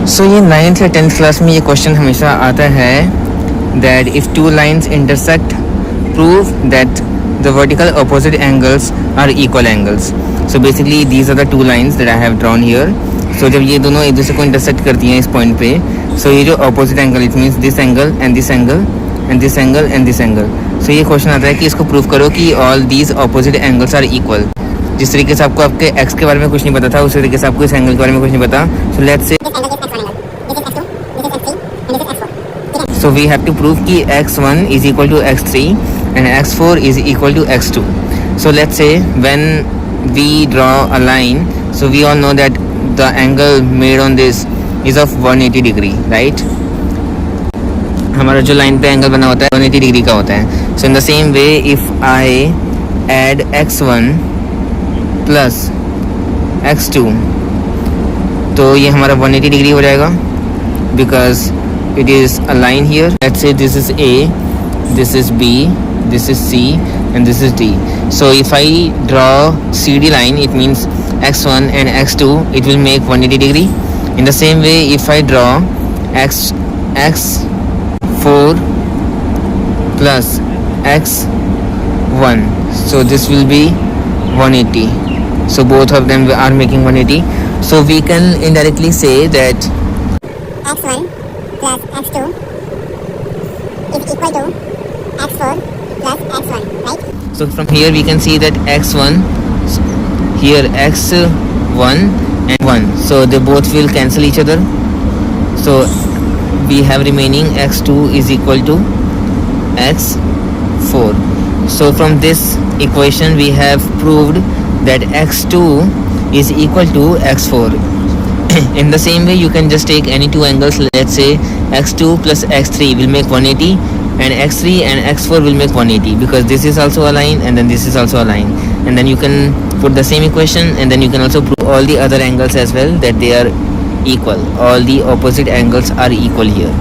सो ये 9th या 10th class में ये क्वेश्चन हमेशा आता है that if two lines intersect prove that the vertical opposite angles are equal angles. So basically these are the two lines that I have drawn here. So जब ये दोनों एक दूसरे को इंटरसेक्ट करती हैं इस पॉइंट पे, so ये जो opposite angle it means this angle and this angle and this angle and this angle. So ये क्वेश्चन आता है कि इसको प्रूव करो कि all these opposite angles are equal. जिस तरीके से आपको आपके x के बारे में कुछ नहीं पता था उसी तरीके से आपको इस एंगल के बारे में कुछ नहीं पता. So let's say so we have to prove कि x1 is equal to x3 and x4 is equal to x2. So let's say when we draw a line, so we all know that the angle made on this is of 180 degree, right? हमारा जो line पे angle बना होता है 180 degree का होता है. So in the same way if I add x1 plus x2 तो ये हमारा 180 डिग्री हो जाएगा because it is a line here. Let's say this is A, this is B, this is C and this is D. So if I draw CD line it means x1 and x2 it will make 180 degree. In the same way if I draw x4 plus x1 so this will be 180. So both of them are making 180. So we can indirectly say that x1 plus x2 is equal to x4 plus x1, right? so from here we can see that x1 here x1 and 1 so they both will cancel each other. So we have remaining x2 is equal to x4. So from this equation we have proved that x2 is equal to x4. In the same way you can just take any two angles. Let's say x2 plus x3 will make 180 and x3 and x4 will make 180 because this is also a line and then this is also a line, and then you can put the same equation and then you can also prove all the other angles as well that they are equal. All the opposite angles are equal here.